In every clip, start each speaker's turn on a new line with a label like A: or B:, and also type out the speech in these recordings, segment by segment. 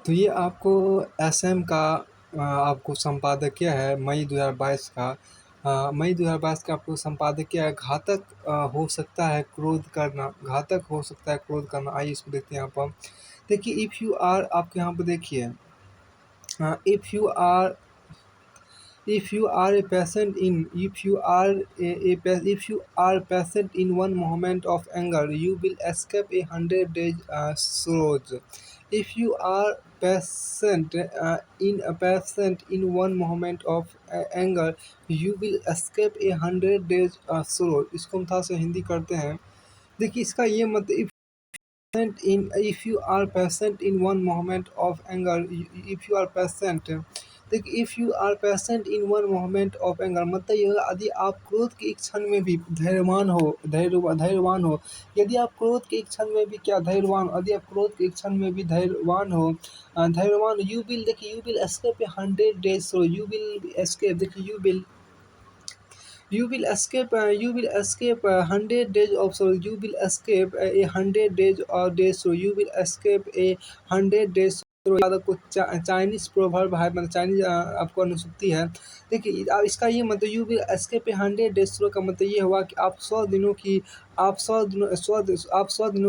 A: तो ये आपको एसएम का आपको संपादकीय है मई 2022 का। मई 2022 का आपको संपादकीय है, घातक हो सकता है क्रोध करना, घातक हो सकता है क्रोध करना। आइए इसको देखते हैं यहाँ पर। देखिए, इफ़ यू आर, आपके यहाँ पे देखिए, if you are, if you are a patient in if you are if you are patient in one moment of anger, you will escape 100 days sorrows. If you are patient in one moment of anger, you will escape 100 days sorrow. इसको हम थोड़ा सा हिंदी करते हैं। देखिए, इसका ये मतलब, if you are patient in one moment of anger, if you are patient, देखिए, if you are patient in one moment of anger, मतलब ये यदि आप क्रोध के एक क्षण में भी धैर्यवान हो, यदि आप क्रोध के एक क्षण में भी क्या धैर्यवान, यदि आप क्रोध के एक क्षण में भी धैर्यवान हो, यू विल, देखिए, you will escape 100 days, so you will escape, देखिए, you will escape 100 days of sorrow. You will escape a 100 days of days sorrow. You will escape a 100 days sorrow. को चाइनीज प्रोवर्ब है, मतलब Chinese आपको अनुसूक्ति है। देखिए, अब इसका ये मतलब, you will escape A 100 days sorrow का मतलब ये हुआ कि आप 100 दिनों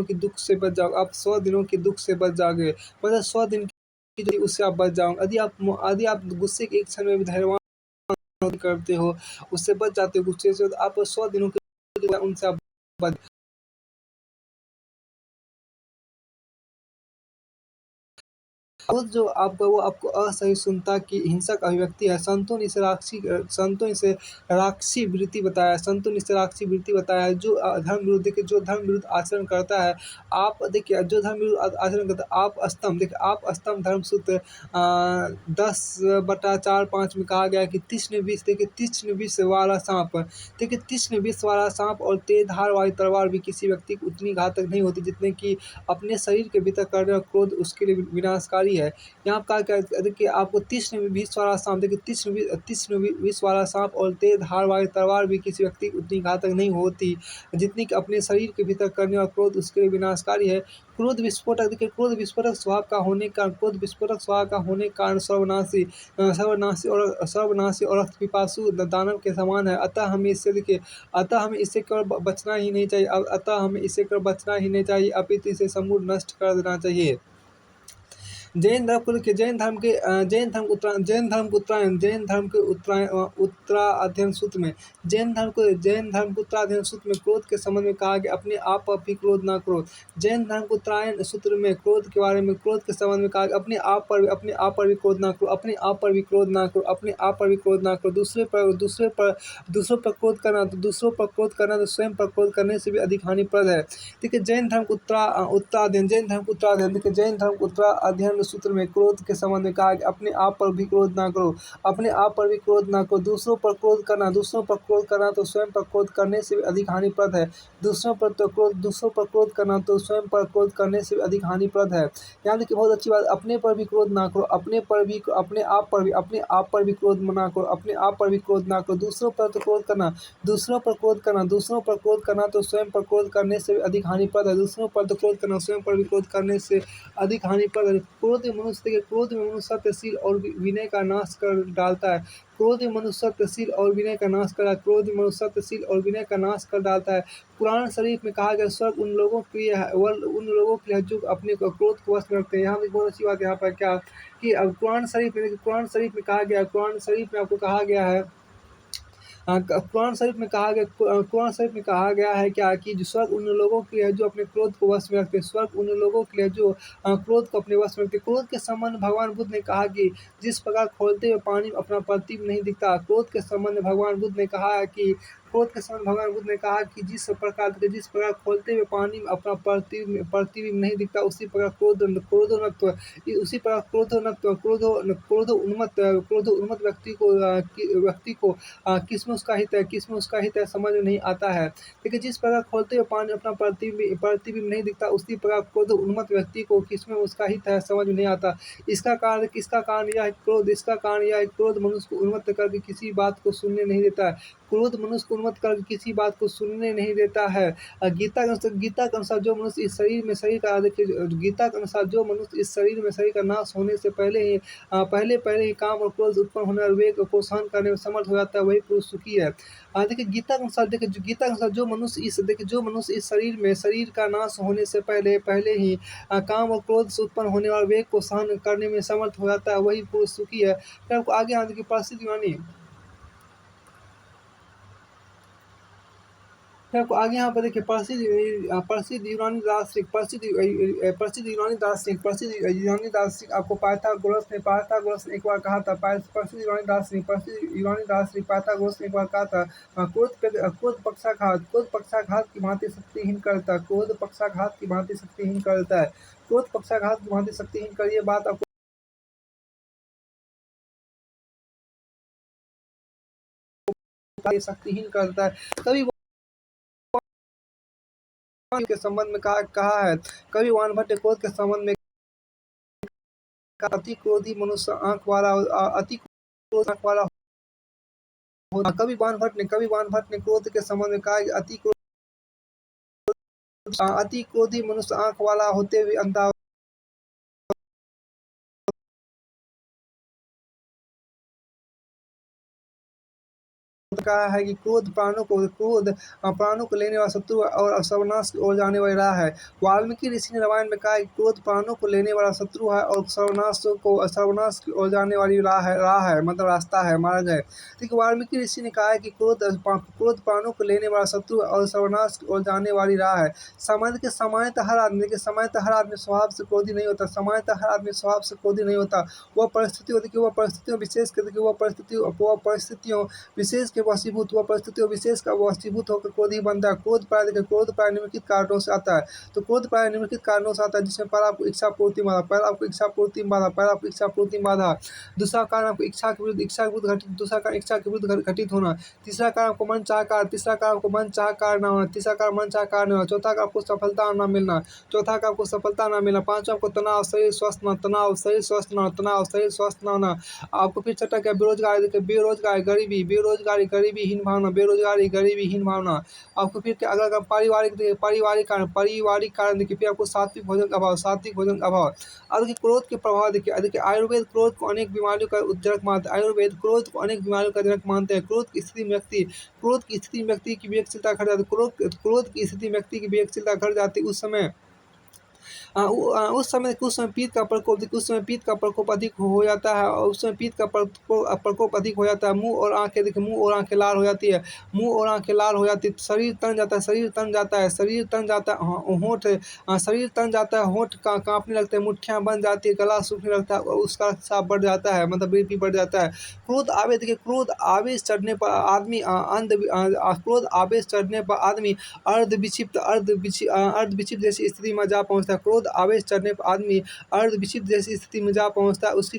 A: की दुख से बच जाओ, आप 100 दिनों के दुख से बच जाओगे, मतलब 100 दिन की जो उससे आप बच जाओगे। यदि आप गुस्से के एक क्षण में भी धैर्यवान करते हो, उससे बच जाते हो गुस्से से, तो आप 100 दिनों के उनसे आप बच। क्रोध जो आपका, वो आपको असहिष्णुता की हिंसक अभिव्यक्ति है। संतों इसे राक्षसी वृत्ति बताया है। जो धर्म विरुद्ध, देखिए, जो धर्म विरुद्ध आचरण करता है, आप देखिए, जो धर्म विरुद्ध आचरण करता है, आप स्तंभ, देखिए, आप स्तंभ धर्मसूत्र 10/4-5 में कहा गया है कि तीक्ष्ण विष, देखिए, तीक्ष्ण विष वाला सांप, देखिए, तीक्ष्ण विष वाला सांप और तेज धार वाली तलवार भी किसी व्यक्ति को उतनी घातक नहीं होती जितने कि अपने शरीर के भीतर करने वाला क्रोध उसके लिए विनाशकारी है। यहाँ आप क्या देखिए, आपको तीक्ष्ण विष वाला सांप, देखिए, तीक्ष्ण विष वाला सांप और तेज धार वाली तलवार भी किसी व्यक्ति को उतनी घातक नहीं होती जितनी कि अपने शरीर के भीतर करने वाला क्रोध उसके लिए विनाशकारी है। क्रोध विस्फोटक, देखिए, क्रोध विस्फोटक स्वभाव का होने के कारण सर्वनाशी और रक्त पिपासु दानव के समान है। अतः हमें इससे केवल बचना ही नहीं चाहिए, अपितु इसे समूल नष्ट कर देना चाहिए। जैन धर्म को देखिए, जैन धर्म के उत्तराध्ययन सूत्र में, जैन धर्म के उत्तराध्ययन सूत्र में क्रोध के संबंध में कहा गया, अपने आप पर भी क्रोध ना करो। जैन धर्म के उत्तरायण सूत्र में क्रोध के बारे में, क्रोध के संबंध में कहा गया, अपने आप पर भी क्रोध ना करो, दूसरों पर क्रोध करना तो स्वयं पर क्रोध करने से भी अधिक हानिप्रद है। देखिए, जैन धर्म के उत्तराध्ययन, देखिए, जैन धर्म के उत्तराध्ययन सूत्र में क्रोध के संबंध में कहा कि अपने आप पर भी क्रोध ना करो, दूसरों पर क्रोध करना तो स्वयं पर क्रोध करने से भी अधिक हानिप्रद है। दूसरों पर क्रोध करना तो स्वयं पर क्रोध करने से भी अधिक हानिप्रद है। यहाँ देखिए, बहुत अच्छी बात, अपने पर भी क्रोध ना करो, अपने आप पर भी क्रोध ना करो, दूसरों पर क्रोध करना तो स्वयं पर क्रोध करने से भी अधिक हानिप्रद है। क्रोध में मनुष्य सत्यशील और विनय का नाश कर डालता है। कुरान शरीफ में कहा गया, स्वर्ग उन लोगों के लिए है जो अपने क्रोध को वश में रखते हैं। यहाँ पे बहुत अच्छी बात यहाँ पर क्या कि अब कुरान शरीफ में कुरान शरीफ में आपको कहा गया है, कुरान शरीफ में कहा गया है क्या कि जो स्वर्ग उन लोगों के लिए है जो अपने क्रोध को वश में रखते हैं। क्रोध को अपने वश में रखते हैं। क्रोध के संबंध भगवान बुद्ध ने कहा कि जिस प्रकार खोलते हुए पानी में अपना प्रतिबिंब नहीं दिखता, क्रोध के संबंध भगवान बुद्ध ने कहा कि जिस प्रकार खोलते हुए पानी में अपना प्रतिबिंब नहीं दिखता, उसी प्रकार क्रोधो उन्मत्त व्यक्ति को किसमें उसका हित है समझ में नहीं आता है। देखिए, जिस प्रकार खोलते हुए पानी अपना प्रतिबिंब नहीं दिखता, उसी प्रकार क्रोध उन्मत्त व्यक्ति को किसमें उसका हित है समझ में नहीं आता। इसका कारण यह है, क्रोध मनुष्य को उन्मत्त करके किसी बात को सुनने नहीं देता है। क्रोध मनुष्य को उन्मत्त कर किसी बात को सुनने नहीं देता है। गीता के अनुसार जो मनुष्य इस शरीर में शरीर का देखिए गीता के अनुसार जो मनुष्य इस शरीर में शरीर का नाश होने से पहले ही काम और क्रोध उत्पन्न होने और वेग को सहन करने में समर्थ हो जाता है, वही पुरुष सुखी है। देखिए गीता के अनुसार जो मनुष्य इस शरीर में शरीर का नाश होने से पहले ही काम और क्रोध से उत्पन्न होने वाले वेग को सहन करने में समर्थ हो जाता है, वही पुरुष सुखी है। फिर आपको आगे यहाँ देखिए प्रसिद्ध यूनानी फिर आपको आगे यहाँ पर देखिए प्रसिद्ध यूनानी दार्शनिक आपको पाइथागोरस ने एक बार कहा था। प्रसिद्ध यूनानी दार्शनिक पाइथागोरस ने एक बार कहा था, क्रोध पक्षाघात की भांति शक्तिहीन करता है। क्रोध पक्षाघात की भांति शक्तिहीन करता है। क्रोध पक्षाघात की भांति शक्तिहीन कर, ये बात आपको शक्तिहीन करता है। कभी के संबंध में कहा है, कवि वानभट्ट ने क्रोध के संबंध में अति क्रोधी मनुष्य आंख वाला होता। कवि वानभट्ट ने क्रोध के संबंध में कहा कि अति क्रोधी मनुष्य आंख वाला होते हुए अंधा कहा है कि क्रोध प्राणों को लेने वाला शत्रु और सर्वनाश की ओर जाने वाली राह है। वाल्मीकि ऋषि ने रामायण में कहा है कि क्रोध प्राणों को लेने वाला शत्रु है और सर्वनाश की ओर जाने वाली राह है, मतलब रास्ता है, मार्ग है। देखिए वाल्मीकि ऋषि ने कहा है कि क्रोध प्राणों को लेने वाला शत्रु और सर्वनाश की ओर जाने वाली राह है। सामान्यतः हर आदमी स्वभाव से क्रोधी नहीं होता। वह परिस्थितियों विशेष के परिस्थितियों विशेष का वशीभूत होकर क्रोधी बनता है। क्रोध प्राय निम्नलिखित कारणों से आता है। तो क्रोध प्राय निम्नलिखित कारणों से आता है, जिसमें पहला आपको इच्छा पूर्ति बाधा, दूसरा कारण आपको इच्छा के विरुद्ध घटित होना, तीसरा कारण आपको मन चाह कार न होना, तीसरा कारण मन चाह कार न होना, चौथा का आपको सफलता न मिलना, पांचवा आपको तनाव, शरीर स्वस्थ न होना। आपको फिर छठा क्या, गरीबी हीन भावना। आपको फिर क्या अगला पारिवारिक कारण देखिए, फिर आपको सात्विक भोजन अभाव। अब देखिए क्रोध के प्रभाव देखिए आयुर्वेद क्रोध को अनेक बीमारियों का जनक मानते हैं। क्रोध की स्थिति में व्यक्ति की विवेकशीलता घट जाती है। उस समय पीत का प्रकोप अधिक हो जाता है, प्रकोप अधिक हो जाता है। मुंह और आंखें लाल हो जाती है, शरीर तन जाता है, होंठ कांपने लगते हैं, मुट्ठियां बन जाती है, गला सूखने लगता है और उसका रक्तचाप बढ़ जाता है, मतलब बीपी बढ़ जाता है। क्रोध आवेश चढ़ने पर आदमी अर्धविक्षिप्त जैसी स्थिति में जा पहुंचता है। क्रोध आवेश चढ़ने पर आदमी अर्धविक्षिप्त जैसी स्थिति में जा पहुंचता है। उसकी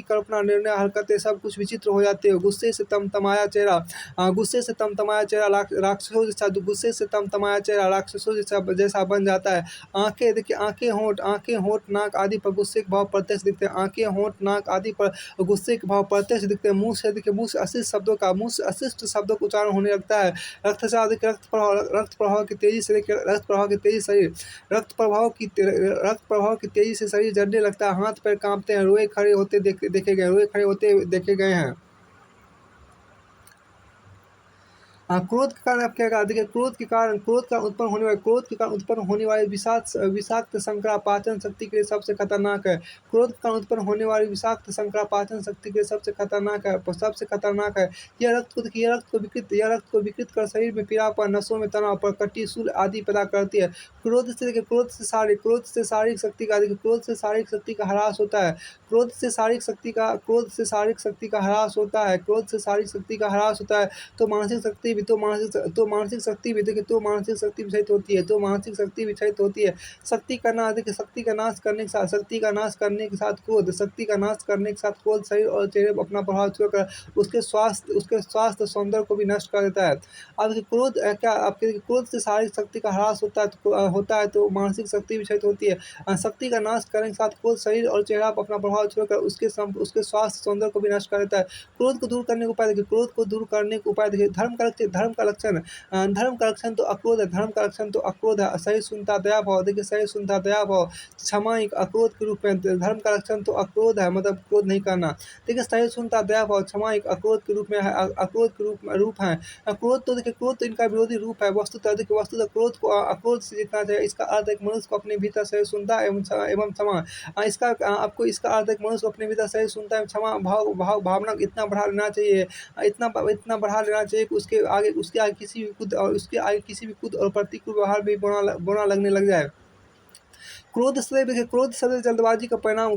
A: कल्पना निर्णय हरकतें सब कुछ विचित्र हो जाते हैं। गुस्से से तमतमाया चेहरा राक्षसों जैसा बन जाता है। आंखें होंठ नाक आदि पर गुस्से के भाव प्रत्यक्ष दिखते हैं। मुंह से अशिष्ट शब्दों का उच्चारण होने लगता है। रक्त प्रवाह की तेजी से शरीर जलने लगता है। हाथ पैर कांपते हैं, रोए खड़े होते देखे गए हैं। क्रोध के कारण आप क्या कहा, देखिए क्रोध के कारण उत्पन्न होने वाली विषाक्त संक्रामक पाचन शक्ति के लिए सबसे खतरनाक है। क्रोध के कारण उत्पन्न होने वाली विषाक्त संक्रामक पाचन शक्ति के लिए सबसे खतरनाक है। यह रक्त को विकृत कर शरीर में पीड़ापन, नसों में तनाव, कटिशूल आदि पैदा करती है। क्रोध से शारीरिक शक्ति का ह्रास होता है। क्रोध से शारीरिक शक्ति का ह्रास होता है, तो मानसिक शक्ति मानसिक शक्ति भी देखिए, तो मानसिक शक्ति भी क्षयित होती है, तो मानसिक शक्ति भी क्षयित होती है। शक्ति का नाश देखिए, शक्ति का नाश करने के साथ क्रोध शरीर और चेहरे पर अपना प्रभाव छोड़कर उसके स्वास्थ्य सौंदर्य को भी नष्ट कर देता है। अब देखिए क्रोध क्या आपके देखिए क्रोध से शारीरिक शक्ति का ह्रास होता है तो मानसिक शक्ति भी क्षयित होती है। शक्ति का नाश करने के साथ क्रोध शरीर और चेहरा पर अपना प्रभाव छोड़कर उसके स्वास्थ्य सौंदर्य को भी नष्ट कर देता है। क्रोध को दूर करने के उपाय देखिए, धर्म का लक्षण तो अक्रोध है, सही सुनता दया भाव देखिए, क्षमा एक अक्रोध के रूप में, धर्म का लक्षण तो अक्रोध है, मतलब क्रोध नहीं करना। देखिए सही सुनता दया भाव क्षमा एक अक्रोध के रूप में है, रूप है। क्रोध तो इनका विरोधी रूप है। वस्तुतः क्रोध को अक्रोध से जीतना चाहिए। इसका अर्थ है कि मनुष्य को अपने भीतर सहिष्णुता एवं क्षमा, इसका अर्थ है कि मनुष्य को अपने भीतर सहिष्णुता एवं क्षमा भावना इतना बढ़ा लेना चाहिए, कि उसके आगे किसी भी कुद और प्रतिकूल व्यवहार भी बुरा लगने लग जाए। क्रोध सदैव जल्दबाजी का परिणाम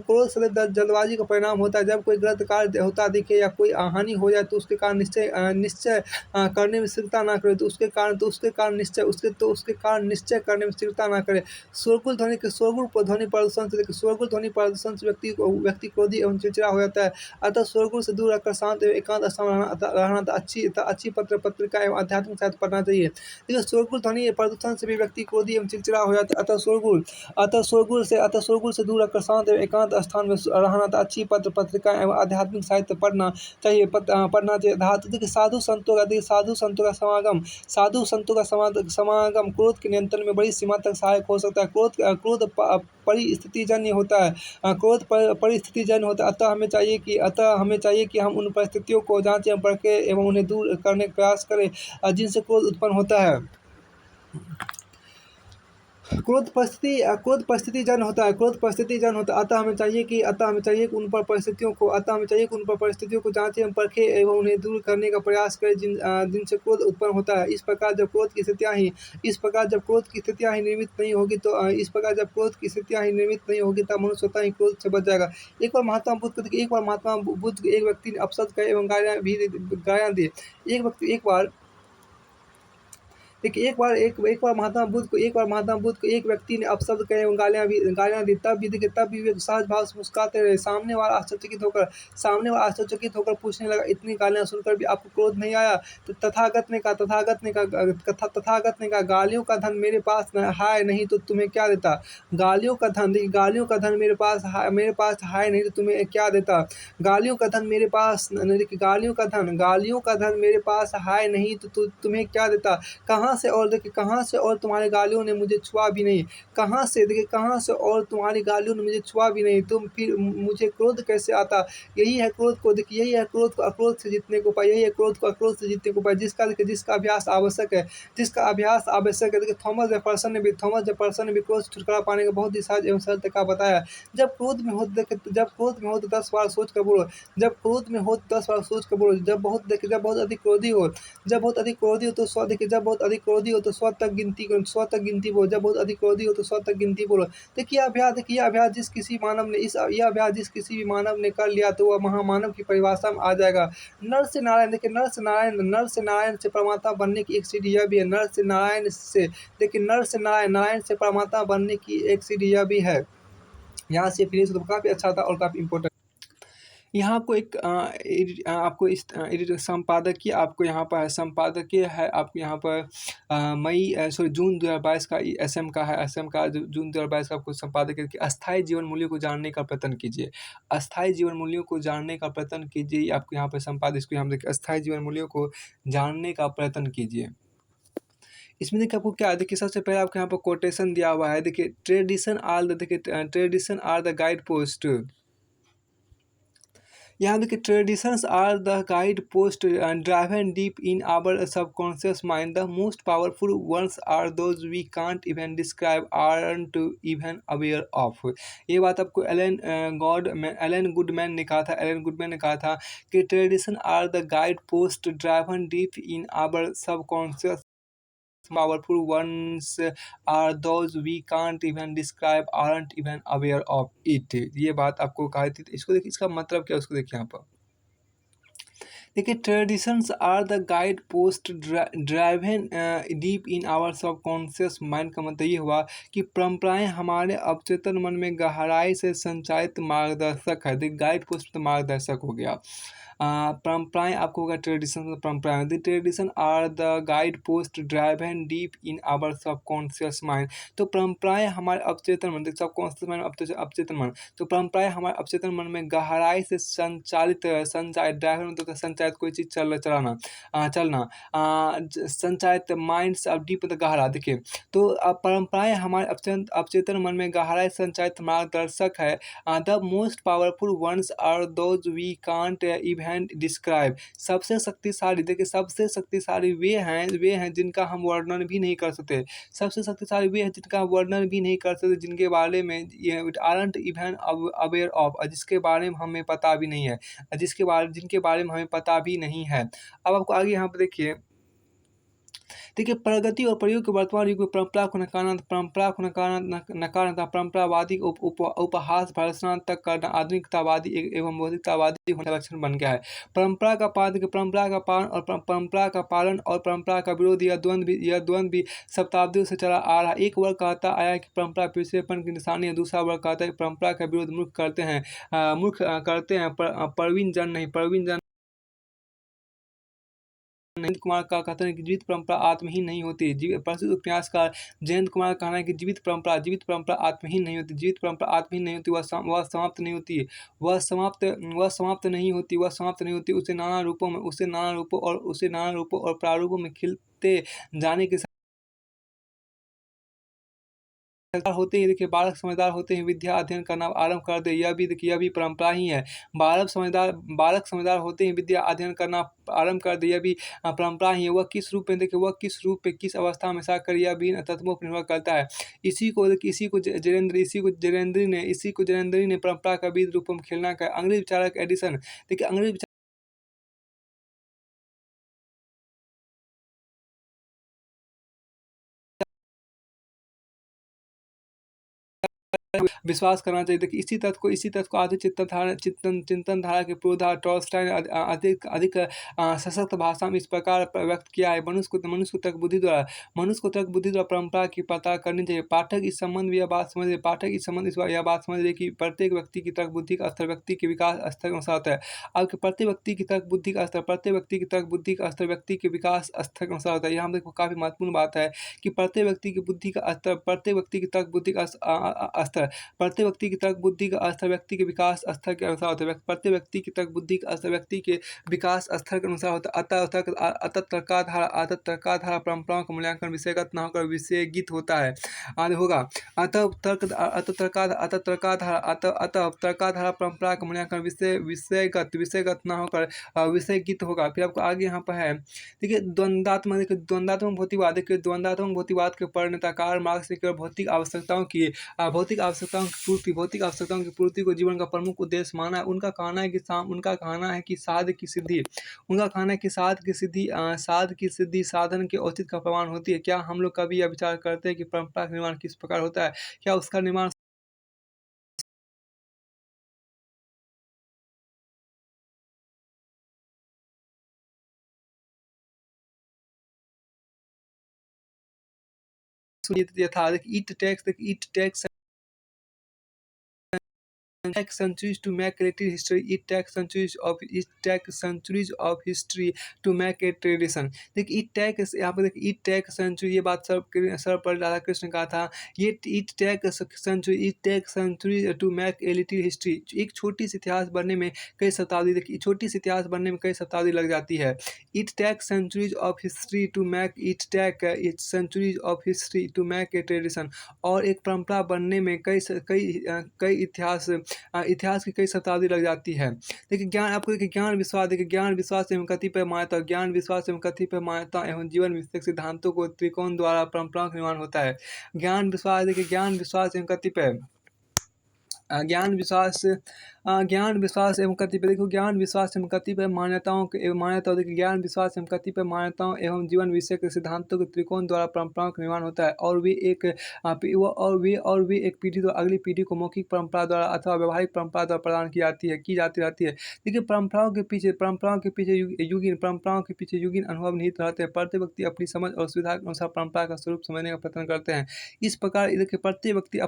A: होता है। जब कोई गलत कार्य होता दिखे या कोई हानि हो जाए तो उसके कारण निश्चय करने में शीघ्रता ना करे, उसके कारण निश्चय करने में शीघ्रता ना करे। शोरगुल ध्वनि प्रदूषण से व्यक्ति क्रोधी एवं चिड़चिड़ा हो जाता है। अतः शोरगुल से दूर रखकर शांत एवं एकांत स्थान रहना अच्छी पत्रिका एवं आध्यात्मिक साहित्य पढ़ना चाहिए। देखिए शोरगुल ध्वनि प्रदूषण से भी व्यक्ति क्रोधी एवं चिड़चिड़ा हो जाता है। शोरगुल से दूर रखकर शांत एवं एकांत स्थान में रहना, अच्छी पत्रिका एवं आध्यात्मिक साहित्य पढ़ना चाहिए। देखिए साधु संतों का समागम क्रोध के नियंत्रण में बड़ी सीमा तक सहायक हो सकता है। क्रोध परिस्थितिजन्य होता है। अतः हमें चाहिए कि हम उन परिस्थितियों को जांचें, परखें एवं उन्हें दूर करने का प्रयास करें जिनसे क्रोध उत्पन्न होता है। क्रोध परिस्थितिजन्य होता है। अतः हमें चाहिए कि उन पर परिस्थितियों को जांचें एवं परखें एवं उन्हें दूर करने का प्रयास करें जिनसे क्रोध उत्पन्न होता है। इस प्रकार जब क्रोध की स्थितियां ही निर्मित नहीं होगी तब मनुष्य स्वतः ही क्रोध से बच जाएगा। एक बार महात्मा बुद्ध को एक व्यक्ति ने अपशब्द कहे एवं गालियां दी। एक बार महात्मा बुद्ध को एक व्यक्ति ने अपशब्द कहे एवं गालियां दी। तब भी वे सहज भाव से मुस्कुराते रहे। सामने वाला आश्चर्यचकित होकर पूछने लगा, इतनी गालियां सुनकर भी आपको क्रोध नहीं आया? तो तथागत ने कहा, गालियों का धन मेरे पास है नहीं तो तुम्हें क्या देता? गालियों का धन मेरे पास है नहीं तो तुम्हें क्या देता? गालियों का धन मेरे पास है नहीं तो तुम्हें क्या देता? कहाँ से और तुम्हारी गालियों ने मुझे छुआ भी नहीं। तुम फिर मुझे क्रोध कैसे आता? यही है क्रोध को अक्रोध से जीतने को उपाय, जिसका अभ्यास आवश्यक है। देखिए थॉमस जेफरसन ने भी क्रोध से छुटकारा पाने का बहुत ही सहज एवं सरल तरीका बताया। जब क्रोध में हो तो 10 बार सोच कर बोलो। जब बहुत अधिक क्रोधी हो तो 100 तक गिनती बोलो। जब बहुत अधिक क्रोधी हो तो 100 तक गिनती बोलो। देखिए यह अभ्यास जिस किसी भी मानव ने कर लिया तो वह महामानव की परिभाषा में आ जाएगा। नर से नारायण से परमात्मा बनने की एक सीढ़ी यह भी है। नर से नारायण से परमात्मा बनने की एक सीढ़ी यह भी है। यहाँ से फिनिश तो काफ़ी अच्छा था और काफ़ी इम्पोर्टेंट। यहाँ आपको संपादकीय आपको यहाँ पर संपादकीय है। आपको यहाँ पर जून 2022 का SM का है। SM का जून 2022 का आपको संपादकीय कि अस्थायी जीवन मूल्यों को जानने का प्रयत्न कीजिए। आपको यहाँ पर संपादक इसको यहाँ देखिए, अस्थायी जीवन मूल्यों को जानने का प्रयत्न कीजिए। इसमें देखिए आपको क्या है, देखिए सबसे पहले आपको यहाँ पर कोटेशन दिया हुआ है। देखिए tradition are the guide post. यहाँ देखिए traditions are the guide post driven deep in our subconscious mind. The most powerful ones are those we can't even describe, aren't even aware of. ये बात आपको Ellen Goodman ने कहा था कि tradition are the guide post driven deep in our subconscious, powerful ones are those we can't even describe, aren't even aware of it। ये बात आपको कही थी। इसको देखिए, इसका मतलब क्या है उसको देखिए यहाँ पर। देखिए, traditions are the guide post driven deep in our subconscious mind का मतलब ये हुआ कि परंपराएं हमारे अवचेतन मन में गहराई से संचालित मार्गदर्शक है। देखिए, गाइड पोस्ट तो मार्गदर्शक हो गया। परंपराएं आपको होगा ट्रेडिशन, मतलब परंपराएं the tradition are the guide post driven deep in our subconscious mind. तो परंपराएं हमारे अवचेतन मन, सबकॉन्शियस माइंड, अवचेतन मन, तो परंपराएं हमारे अवचेतन मन में गहराई से संचालित ड्राइवर मतलब संचालित कोई चीज़ चलाना, चलना, संचालित माइंड्स ऑफ डीप मतलब गहरा। देखिए, तो परंपराएं हमारे अवचेतन मन में गहराई से संचालित मार्गदर्शक है। The most powerful ones are those we can't even describe. सबसे शक्तिशाली, देखिए सबसे शक्तिशाली वे हैं जिनका हम वर्णन भी नहीं कर सकते। सबसे शक्तिशाली वे हैं जिनका वर्णन भी नहीं कर सकते, जिनके बारे में ये आरंट इवन अवेयर ऑफ, जिसके बारे में हमें पता भी नहीं है, जिनके बारे में हमें पता भी नहीं है। अब आपको आगे यहाँ पे देखिए, प्रगति और प्रयोग के वर्तमान युग में परंपरा को नकारना तथा परंपरावादी उपहास भर्त्सना तक करना आधुनिकतावादी एवं भौतिकतावादी होने का लक्षण बन गया है। परंपरा का पालन और परंपरा का विरोध, यह द्वंद्व भी शताब्दियों से चला आ रहा है। एक वर्ग कहता आया है कि परंपरा पिछड़ेपन की निशानी है, दूसरा वर्ग कहता है कि परंपरा का विरोध मूर्ख करते हैं प्रवीण जन जयंत कुमार का कथन है कि जीवित परंपरा आत्महीन नहीं होती। प्रसिद्ध उपन्यासकार जयंत कुमार का कहना है कि जीवित परंपरा आत्महीन नहीं होती। जीवित परंपरा आत्महीन नहीं होती, वह समाप्त नहीं होती। वह समाप्त नहीं होती। उसे नाना रूपों और प्रारूपों में खिलते जाने के समझदार होते ही, देखिए, बालक समझदार होते ही विद्या अध्ययन करना आरंभ कर दे, यह भी परंपरा ही है। बालक समझदार होते ही विद्या अध्ययन करना आरंभ कर दे, यह भी परंपरा ही है। वह किस रूप में, देखिए, किस अवस्था में साकर, यह भी तत्वों पर निर्भर करता है। इसी को जैरेंद्री ने परंपरा का बीज रूपों में खेलना कहा। अंग्रेज विचारक एडिसन, देखिए, अंग्रेज विश्वास करना चाहिए। देखिए, इसी तथ्य को आधुनिक चिंतन धारा के पूर्वधार टॉलस्टॉय ने अधिक अधिक सशक्त भाषा में इस प्रकार व्यक्त किया है। मनुष्य को तर्क बुद्धि द्वारा परंपरा की पता करनी चाहिए। पाठक इस संबंध में यह बात समझ ले कि प्रत्येक व्यक्ति की तर्क बुद्धि का स्तर व्यक्ति के विकास स्तर के अनुसार होता है। आपके प्रत्येक व्यक्ति की तर्क बुद्धि का स्तर व्यक्ति के विकास स्तर के अनुसार होता है। यहाँ देखो काफी महत्वपूर्ण बात है कि प्रत्येक व्यक्ति की तर्क बुद्धि का स्तर, प्रत्येक व्यक्ति की तर्क बुद्धि का स्तर व्यक्ति के विकास स्तर के अनुसार होता है। प्रत्येक व्यक्ति की तर्क बुद्धि का स्तर व्यक्ति के विकास स्तर के अनुसार होता है। अतः तर्काधारा परंपराओं का मूल्यांकन विषयगत न होकर विषयगत होता है, आदि होगा। अतः तर्काधारा परंपरा का मूल्यांकन विषयगत न होकर विषयगत होगा। फिर आपको आगे यहाँ पर है, देखिए, द्वंदात्मक भौतिकवाद के प्रणेता कार्ल मार्क्स ने केवल भौतिक आवश्यकताओं की पूर्ति को जीवन का प्रमुख उद्देश्य माना है। उनका कहना है कि साध की सिद्धि साधन के औचित्य का प्रमाण होती है। क्या हम लोग कभी यह विचार करते हैं कि परंपरा का निर्माण किस प्रकार होता है? क्या उसका निर्माण यथा it takes centuries to make creative history. It takes centuries of history to make a tradition. देखिए, यहाँ पर देखिए, it takes century, ये बात सर्वपल्ली राधाकृष्ण ने कहा था। ये it takes century to make a little history. एक छोटी सी इतिहास बनने में कई शताब्दी, देखिए, छोटी सी इतिहास बनने में कई शताब्दी लग जाती है। It takes centuries of history to make a tradition. और एक परंपरा बनने में कई इतिहास की कई शताब्दी लग जाती है। देखिए, ज्ञान विश्वास एवं कतिपय मान्यता एवं जीवन विषयक सिद्धांतों को त्रिकोण द्वारा परंपराओं का निर्माण होता है। ज्ञान विश्वास एवं कतिपय ज्ञान, विश्वास एवं कतिपय देखो ज्ञान, विश्वास एवं कतिपय मान्यताओं के एवं मान्यताओं देखिए ज्ञान, विश्वास एवं कतिपय मान्यताओं एवं जीवन विषय के सिद्धांतों के त्रिकोण द्वारा परंपराओं का निर्माण होता है और वे एक और वे एक पीढ़ी द्वारा अगली पीढ़ी को मौखिक परंपरा द्वारा अथवा व्यवहारिक परंपरा द्वारा प्रदान की जाती रहती है। देखिए परंपराओं के पीछे युगीन परंपराओं के पीछे युगीन अनुभव निहित रहते हैं। प्रत्येक व्यक्ति अपनी समझ और सुविधा के अनुसार परंपरा का स्वरूप समझने का प्रयत्न करते हैं। इस प्रकार देखिए प्रत्येक व्यक्ति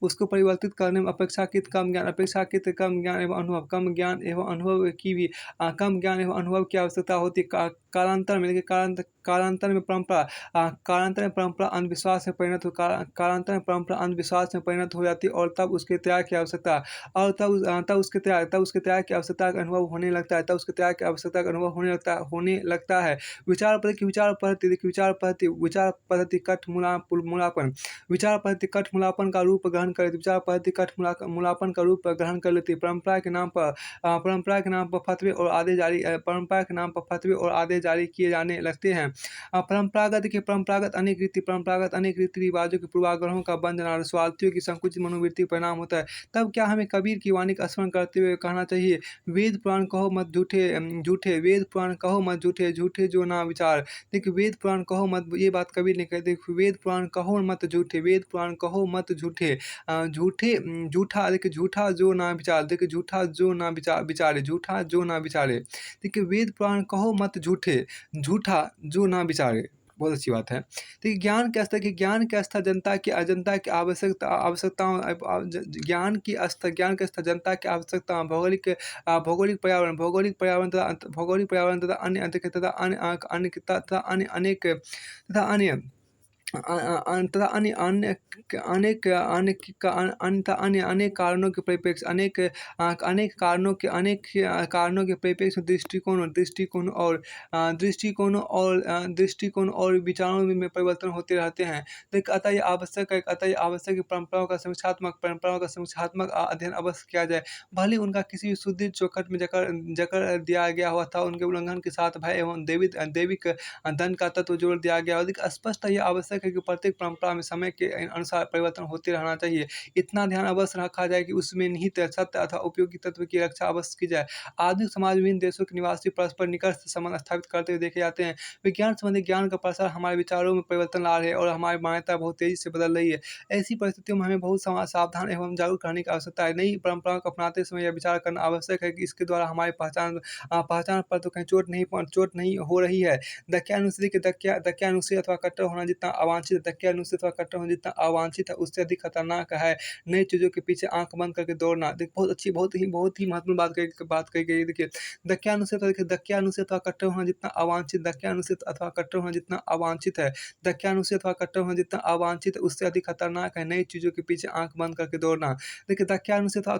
A: उसको परिवर्तित करने में अपेक्षाकृत कम ज्ञान एवं अनुभव की भी कम ज्ञान एवं अनुभव की आवश्यकता होती है। कालांतर में देखिए कालांतर में परंपरा अंधविश्वास में परिणत हो जाती है और तब उसके त्याग की आवश्यकता और तब उसके त्याग की आवश्यकता का अनुभव होने लगता है। विचार पद्धति मूलापन विचार पद्धति कठ मूलापन का रूप ग्रहण कर लेती विचार पद्धति कठ मूलापन का रूप ग्रहण कर लेती है। परंपरा के नाम पर फतवे और आदेश जारी किए जाने लगते हैं। परंपरागत अनेक रीति रिवाजों के पूर्वाग्रहों का बंधन और स्वार्थियों की संकुचित मनोवृत्ति परिणाम होता है। तब क्या हमें कबीर की वाणी का स्मरण करते हुए कहना चाहिए, वेद पुराण कहो मत झूठे झूठे जो ना विचार। देखिए वेद पुराण कहो मत, ये बात कबीर ने कही। देखिए वेद पुराण कहो मत झूठे, वेद पुराण कहो मत झूठे झूठा देखिए झूठा जो ना विचार, देखिए झूठा जो ना विचारे। देखिए वेद पुराण कहो मत झूठे, झूठा जो ना विचारे। बहुत अच्छी बात है। देखिए ज्ञान के स्तर जनता की ज्ञान के स्तर जनता की आवश्यकताओं भौगोलिक पर्यावरण तथा अन्य अनेक कारणों के परिप्रेक्ष्य में दृष्टिकोण और विचारों में परिवर्तन होते रहते हैं। देखिए अतः ये आवश्यक है कि परंपराओं का समीक्षात्मक अध्ययन अवश्य किया जाए। भले ही उनका किसी भी सुदृढ़ चौखट में जकड़ दिया गया हुआ था, उनके उल्लंघन के साथ भय एवं दैविक दंड का तत्व जोड़ दिया गया। और स्पष्ट यह आवश्यक है कि प्रत्येक परंपरा में समय के अनुसार परिवर्तन होते रहना चाहिए। इतना ध्यान अवश्य रखा जाए कि उसमें निहित सत्य अथवा उपयोगी तत्व की रक्षा अवश्य की जाए। आधुनिक समाज में विभिन्न देशों के निवासी परस्पर निकट संबंध स्थापित करते हुए देखे जाते हैं। विज्ञान संबंधी ज्ञान का प्रसार हमारे विचारों में परिवर्तन ला रहे हैं और हमारी मान्यता बहुत तेजी से बदल रही है। ऐसी परिस्थितियों में हमें बहुत सावधान एवं जागरूक रहने की आवश्यकता है। नई परंपराओं को अपनाते समय यह विचार करना आवश्यक है कि इसके द्वारा हमारी पहचान पर तो कहीं चोट नहीं हो रही है। दक्यानुसारी अथवा कट्टर होना जितना अवांछित है, उससे अधिक खतरनाक है नई चीज़ों के पीछे आँख बंद करके दौड़ना। देखिए बहुत ही महत्वपूर्ण बात कही गई है। देखिए दक्यानुसारी अथवा कट्टर होना जितना अवांछित है, उससे अधिक खतरनाक है नई चीज़ों के पीछे आँख बंद करके दौड़ना। देखिए दक्यानुसारी अथवा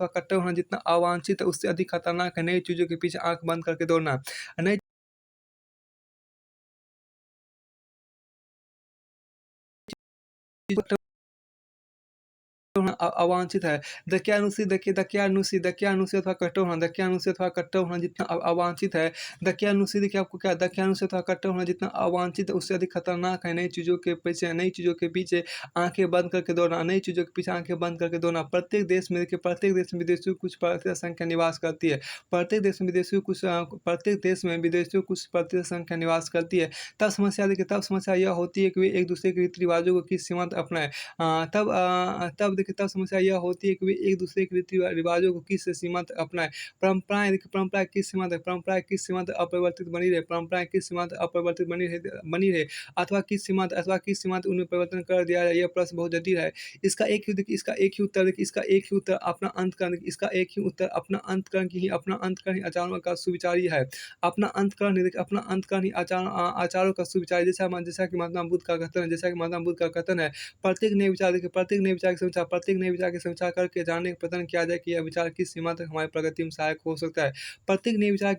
A: कट्टर होना जितना अवांछित है, उससे अधिक खतरनाक है नई चीज़ों के पीछे आँख बंद करके दौड़ना। नई चीज़ों होना अवांछित है। दक्यानुसी अथवा कट्टर होना जितना अवांछित है। दक्यानुसी देखिए आपको क्या दक्यानुसी अथवा कट्टर होना जितना अवांछित है, उससे अधिक खतरनाक है नई चीज़ों के पीछे आँखें बंद करके दौड़ना। प्रत्येक देश में विदेशियों की कुछ प्रतिशत संख्या निवास करती है। प्रत्येक देश में विदेशियों की कुछ प्रतिशत संख्या निवास करती है। तब समस्या यह होती है कि वे एक दूसरे के रीति रिवाजों को किस सीमा तक अपनाएं। तब समस्या यह होती है कि वे एक दूसरे के रीति रिवाजों को किस सीमा तक अपनाएं। परंपराएं किस सीमा तक अपरिवर्तित बनी रहे अथवा किस सीमा तक उन्हें परिवर्तन कर दिया जाए। यह प्रश्न बहुत जटिल है। इसका एक ही उत्तर अपना अंतकरण ही आचरणों का सुविचारी है। अपना अंतकरण ही आचारों का सुविचारी। जैसा कि महात्मा बुद्ध का कथन है। प्रत्येक नए विचार की प्रत्येक नए विचार की समीक्षा करके जानने का प्रयत्न किया जाए कि यह विचार किस सीमा तक हमारी प्रगति में सहायक हो सकता है। प्रत्येक नए विचार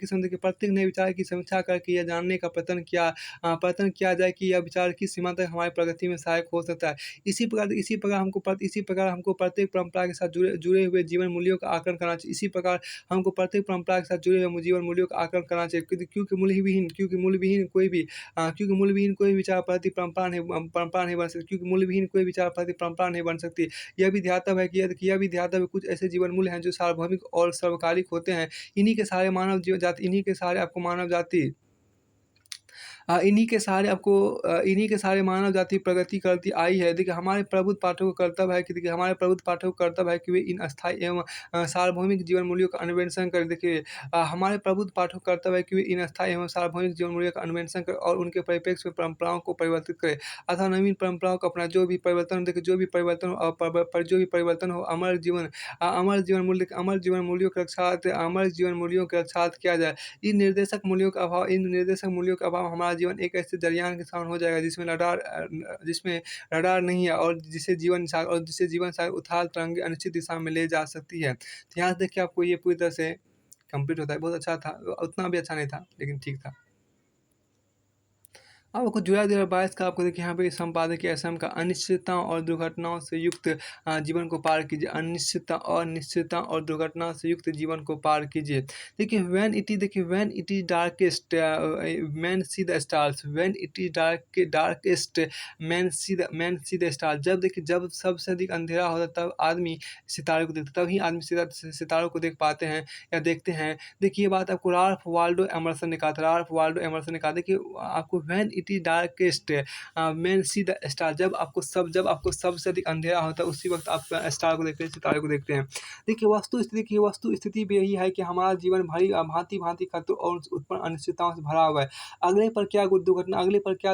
A: की समीक्षा करके यह जानने का प्रयत्न किया जाए कि यह विचार किस सीमा तक हमारी प्रगति में सहायक हो सकता है। इसी प्रकार हमको प्रत्येक परंपरा के साथ जुड़े हुए जीवन मूल्यों का आकलन करना चाहिए। इसी प्रकार हमको प्रत्येक परंपरा के साथ जुड़े हुए जीवन मूल्यों का आकलन करना चाहिए, क्योंकि मूल्यविहीन कोई विचार प्रति परंपरा नहीं बन सकती, क्योंकि मूल्यविहीन कोई विचार प्रति परंपरा नहीं बन सकती। यह भी ध्यातव्य है कुछ ऐसे जीवन मूल्य हैं जो सार्वभौमिक और सर्वकालिक होते हैं। इन्हीं के सहारे आपको मानव जाति इन्हीं के सहारे मानव जाति प्रगति करती आई है। देखिए हमारे प्रबुद्ध पाठकों का कर्तव्य है कि वे इन अस्थायी एवं सार्वभौमिक जीवन मूल्यों का अन्वेषण करें। देखिए हमारे प्रबुद्ध पाठकों का कर्तव्य है कि वे इन अस्थायी एवं सार्वभौमिक जीवन मूल्यों का अन्वेषण करें और उनके परिप्रेक्ष्य में परंपराओं को परिवर्तित करें अथवा नवीन परंपराओं को अपना जो भी परिवर्तन हो अमर जीवन मूल्यों के रक्षार्थ किया जाए। इन निर्देशक मूल्यों का अभाव हमारा जीवन एक ऐसे दरयान के समान हो जाएगा जिसमें रडार नहीं है और जिसे जीवन सागर उथाल तरंगे अनिश्चित दिशा में ले जा सकती है। तो यहाँ से देखिए आपको ये पूरी तरह से कंप्लीट होता है। बहुत अच्छा था, उतना भी अच्छा नहीं था लेकिन ठीक था। अब आपको जुलाई 2022 का आपको देखिए यहाँ पे संपादकीय असम का अनिश्चितता और दुर्घटनाओं से युक्त जीवन को पार कीजिए। अनिश्चितता और दुर्घटनाओं से युक्त जीवन को पार कीजिए। देखिए when it is darkest man see the stars, when it is darkest man see the star. जब सबसे अधिक अंधेरा होता है तब आदमी सितारे को देखता, तभी आदमी सितारों को देख पाते हैं या देखते हैं। देखिए ये बात आपको राल्फ वाल्डो एमर्सन ने कहा। देखिए आपको when it is darkest man see the star, जब आपको सबसे अधिक अंधेरा होता है उसी वक्त आप स्टार को देखते हैं, सितारे को देखते हैं। देखिए वस्तु स्थिति भी यही है कि हमारा जीवन भांति भांति खतरों और उत्पन्न अनिश्चितताओं से भरा हुआ है। अगले पर क्या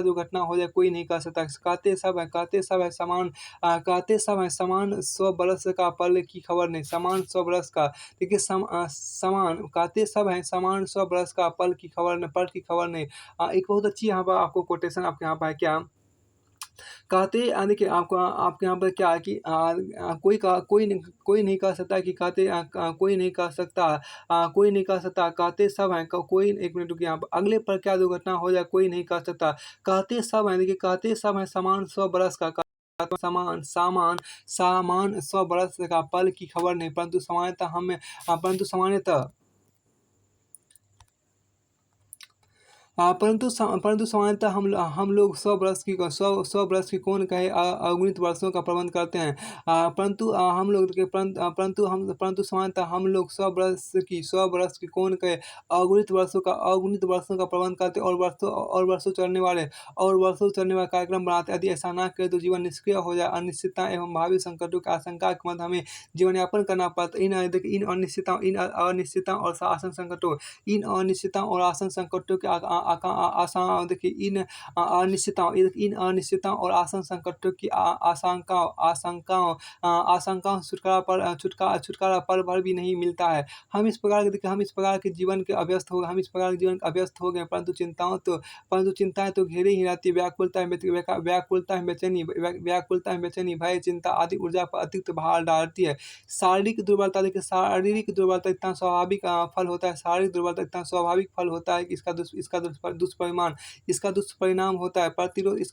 A: दुर्घटना हो जाए कोई नहीं कह सकता। कहते सब है समान 100 बरस का पल की खबर नहीं, समान 100 बरस का। देखिए समान कहते सब हैं समान 100 बरस का पल की खबर नहीं। एक बहुत अच्छी यहाँ पर आपको कोटेशन आपके यहाँ पर है क्या देखिए आपके यहाँ पर क्या है कि कोई नहीं कह सकता कि कोई नहीं कह सकता कहते सब हैं कोई एक मिनट रुकिए यहाँ पर अगले पर क्या दुर्घटना हो जाए कोई नहीं कह सकता। कहते सब हैं देखिए कहते सब हैं समान 100 बरस का सामान 100 बरस का पल की खबर नहीं, परंतु सामान्यतः हम लोग 100 बरस की कौन कहे अगणित वर्षों का प्रबंध करते हैं। परंतु सामान्यतः हम लोग 100 बरस की कौन कहे अगणित वर्षों का प्रबंध करते हैं और वर्षों चलने वाले कार्यक्रम बनाते हैं। यदि ऐसा ना करें तो जीवन निष्क्रिय हो जाए। अनिश्चितता एवं भावी संकटों की आशंका के मध्य हमें जीवन यापन करना पड़ता है। इन अनिश्चितता और आसन संकटों के संकटों की आशंकाओं से छुटकारा पल भर भी नहीं मिलता है। हम इस प्रकार के जीवन के अभ्यस्त हो गए, परंतु चिंताएं तो घेरे ही रहती है। व्याकुलता है बेचैनी भय चिंता आदि ऊर्जा पर अतिरिक्त भार डालती है। शारीरिक दुर्बलता इतना स्वाभाविक फल होता है। कि इसका दुष्परिणाम होता है प्रतिरोध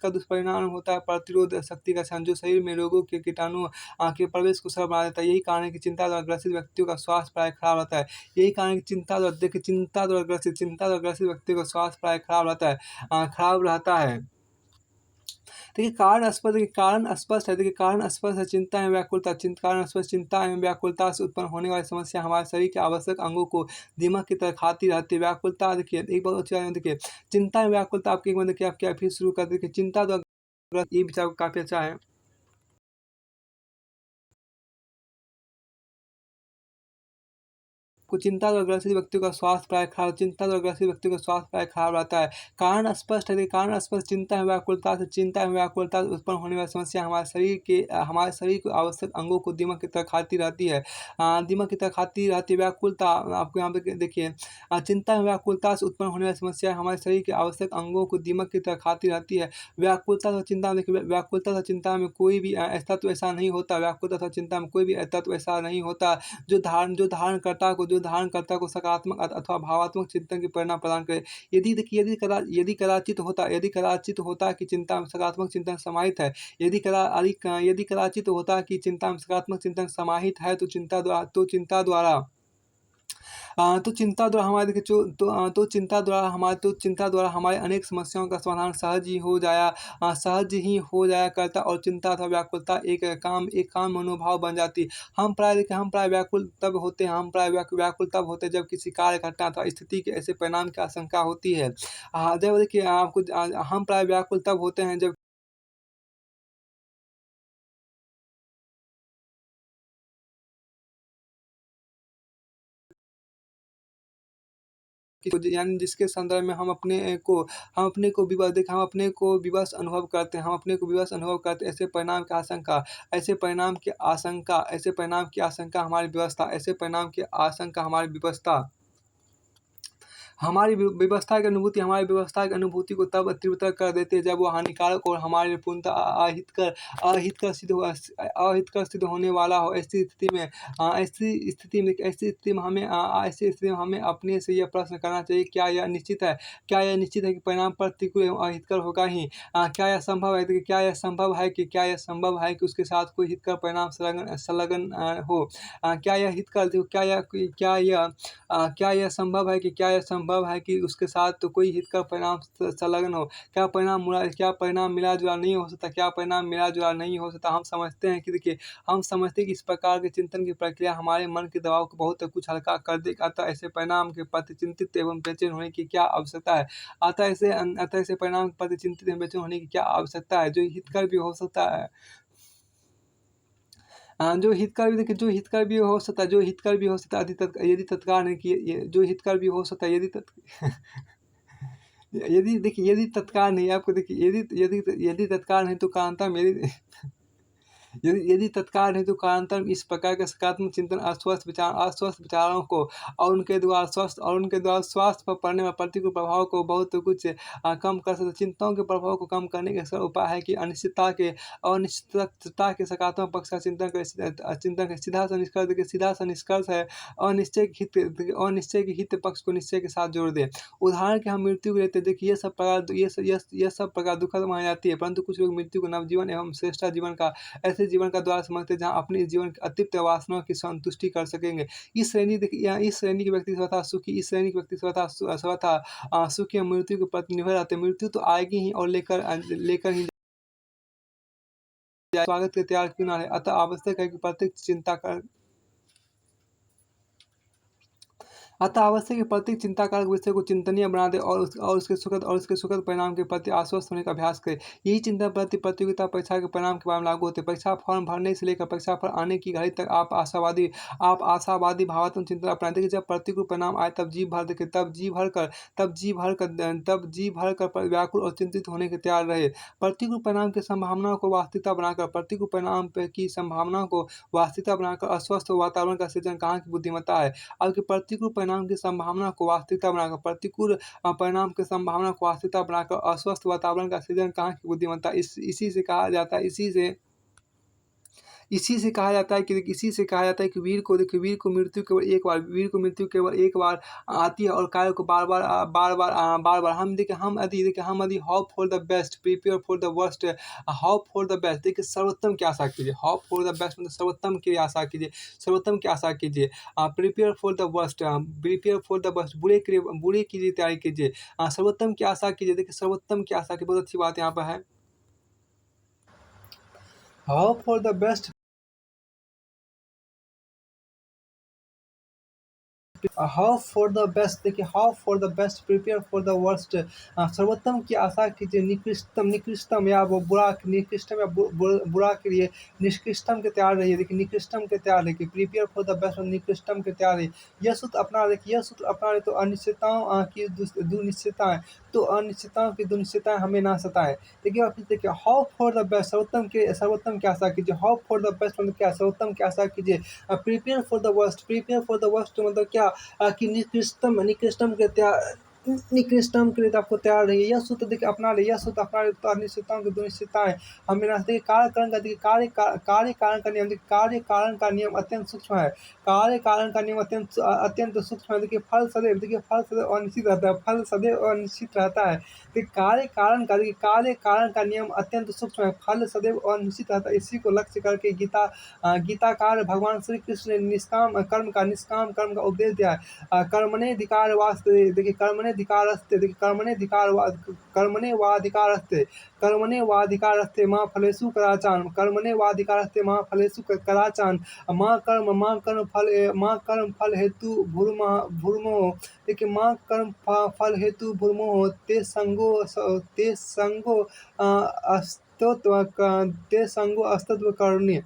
A: शक्ति का क्षरण जो शरीर में रोगों के कीटाणु के प्रवेश को सरल बना देता है। यही कारण है कि चिंता द्वारा ग्रसित व्यक्तियों का स्वास्थ्य प्राय खराब रहता है। चिंता द्वारा ग्रसित व्यक्तियों का स्वास्थ्य प्राय खराब रहता है। देखिए कारण स्पष्ट है। चिंता एवं व्याकुलता से उत्पन्न होने वाली समस्या हमारे शरीर के आवश्यक अंगों को दिमाग की तरह खाती रहती है। व्याकुलता देखिए एक बहुत अच्छी बात देखिए चिंता एवं व्याकुलता आपकी मतलब कि आप क्या फिर शुरू कर देखिए चिंता द्वारा ये विचार काफी अच्छा है। को चिंताग्रस्त व्यक्ति का स्वास्थ्य प्राय खराब, चिंताग्रस्त व्यक्ति का स्वास्थ्य प्राय खराब रहता है। कारण स्पष्ट है, कारण स्पष्ट चिंता एवं व्याकुलता से उत्पन्न होने वाली समस्या हमारे शरीर के आवश्यक अंगों को दिमाग की तरह खाती रहती है। दिमाग की तरह खाती रहती है। व्याकुलता आपको यहाँ पे देखिए, चिंता एवं व्याकुलता से उत्पन्न होने वाली समस्या हमारे शरीर के आवश्यक अंगों को दिमाग की तरह खाती रहती है। व्याकुलता तथा चिंता में देखिए, व्याकुलता तथा चिंता में कोई भी ऐसा नहीं होता, व्याकुलता तथा चिंता में कोई भी तत्व ऐसा नहीं होता जो धारणकर्ता को सकारात्मक अथवा भावात्मक चिंतन की प्रेरणा प्रदान करे। यदि कदाचित होता कि चिंता में सकारात्मक चिंतन समाहित है, यदि कदाचित होता कि चिंता में सकारात्मक चिंतन समाहित है, तो चिंता द्वारा हमारे अनेक समस्याओं का समाधान सहज ही हो जाया करता, और चिंता अथवा व्याकुलता एक काम मनोभाव बन जाती। हम प्राय व्याकुल तब होते हैं, जब किसी कार्य, घटना अथवा स्थिति के ऐसे परिणाम की आशंका होती है। जब देखिए आपको हम प्राय व्याकुल तब होते हैं जब यानी जिसके संदर्भ में हम अपने को विवश अनुभव करते हैं, ऐसे परिणाम की आशंका हमारी व्यवस्था हमारी व्यवस्था की अनुभूति को तब तीव्रतर कर देती है जब वो हानिकारक और हमारे लिए पूर्णतः अहितकर सिद्ध होने वाला हो। ऐसी स्थिति में हमें अपने से यह प्रश्न करना चाहिए, क्या यह निश्चित है कि परिणाम प्रतिकूल एवं अहितकर होगा ही? क्या यह संभव है कि उसके साथ कोई हितकर परिणाम संलग्न हो? क्या यह संभव है कि उसके साथ तो कोई हित का परिणाम संलग्न हो? क्या परिणाम मिला-जुला नहीं हो सकता? हम समझते हैं कि इस प्रकार के चिंतन की प्रक्रिया हमारे मन के दबाव को बहुत कुछ हल्का कर देगा। अतः ऐसे परिणाम के प्रति चिंतित एवं बेचैन होने की क्या आवश्यकता है? जो हितकर भी हो सकता है। जो हितकर भी देखिए, जो हितकर भी हो सकता है, यदि तत्काल नहीं कि ये जो हितकर भी हो सकता है, यदि तत्काल नहीं आपको देखिए, यदि तत्काल नहीं तो कालांतर में यदि तत्काल नहीं तो कालांतर में इस प्रकार के सकारात्मक चिंतन अस्वस्थ विचारों को और उनके द्वारा स्वास्थ्य पर पड़ने वाले प्रतिकूल प्रभाव को बहुत कुछ कम कर सकते। चिंताओं के प्रभाव को कम करने का सरल उपाय है कि अनिश्चितता के सकारात्मक पक्ष का चिंतन का सीधा सा निष्कर्ष है अनिश्चय के हित पक्ष को निश्चय के साथ जोड़ दें। उदाहरण के हम मृत्यु को लेते हैं। देखिए ये सब प्रकार दुखद मानी जाती है, परंतु कुछ लोग मृत्यु को नवजीवन एवं श्रेष्ठ ऐसे जीवन का द्वार समझते हैं जहाँ अपने जीवन की अतिरिक्त वासनाओं की संतुष्टि कर सकेंगे। इस श्रेणी के व्यक्ति सर्वथा सुखी मृत्यु के प्रति निर्भर रहते हैं। मृत्यु तो आएगी ही और लेकर ही स्वागत के तैयार क्यों ना रहे। अतः आवश्यक है कि प्रत्येक चिंताकारक विषय को चिंतनीय बना दे और उसके सुखद परिणाम के प्रति आश्वस्त होने का अभ्यास करे। यही चिंतन प्रतियोगिता परीक्षा के परिणाम के बारे में लागू होते हैं। परीक्षा फॉर्म भरने से लेकर परीक्षा फल आने की घड़ी तक आप आशावादी भावात्मक चिंतन अपनाते। देखिए, जब प्रतिकूल परिणाम आए तब जी भर कर व्याकुल और चिंतित होने के तैयार रहे। प्रतिकूल परिणाम की संभावना को वास्तविकता बनाकर अस्वस्थ वातावरण का सृजन कहाँ की बुद्धिमत्ता है। आपके प्रतिकूल परिणाम की संभावना को वास्तविकता बनाकर अस्वस्थ वातावरण का सृजन कहाँ की बुद्धिमत्ता। इसी से कहा जाता है कि वीर को मृत्यु केवल एक बार आती है और कार्य को बार-बार हम यदि hope for the best, prepare for the worst, hope for the best. देखिए, सर्वोत्तम की आशा कीजिए। होप फॉर द बेस्ट मतलब सर्वोत्तम की आशा कीजिए। प्रिपेयर फॉर द वर्स्ट, बुरे के लिए तैयारी कीजिए। सर्वोत्तम की आशा कीजिए। देखिए, सर्वोत्तम की आशा की बहुत अच्छी बात यहाँ पर है। Hope for the best how for the best, देखिए how for the best prepare for the worst, सर्वोत्तम की आशा कीजिए, निकृष्टतम निकृष्टतम या वो बुरा निकृष्टम या बुरा के लिए निष्कृष्टम के तैयार रहिए। देखिए निकृष्टम के तैयार रहिए, प्रिपेयर फॉर द बेस्ट और निकृष्टम के तैयार रहिए। यह सूत्र अपना देखिए, यह सूत्र अपना रहे तो अनिश्चितताओं की दुनिश्चितताएं, तो अनिश्चितताओं की दुनिश्चितताएं हमें ना सताएं। देखिए आप देखिए हाउ फॉर द बेस्ट, सर्वोत्तम की आशा कीजिए। हाउ फॉर द बेस्ट मतलब क्या, सर्वोत्तम की आशा कीजिए। Prepare for the worst, prepare for the worst मतलब क्या, कि निकृष्टतम के लिए आपको तैयार रहिए। यह सूत्र देखिए अपना रहिए, यह सूत्र अपना रहिए तो अनिश्चितताओं की दुनिश्चितताएं हमें ना देखिए। कार्य कारण का देखिए, कार्य कारण का नियम, देखिए कार्य कारण का नियम अत्यंत सूक्ष्म है। कार्य कारण का नियम अत्यंत सूक्ष्म है। देखिए फल सदैव अनिश्चित रहता है, फल सदैव अनिश्चित रहता है। देखिए कार्य कारण का नियम अत्यंत सूक्ष्म है, फल सदैव अनिश्चित रहता है। इसी को लक्ष्य करके गीताकार भगवान श्री कृष्ण ने निष्काम कर्म का उपदेश दिया है। कर्मणेधिकार वास्ते, देखिए कर्मणेधिकारस्ते, देखिए कर्मणे वाधिकारस्ते माँ फलेषु कदाचान, कर्मणे वाधिकारस्ते माँ फलेषु कदाचान, माँ कर्म फल हेतु भूर्मोह, देखिए माँ कर्म फल हेतु भूर्मोह ते संगो अस्तित्व करणी।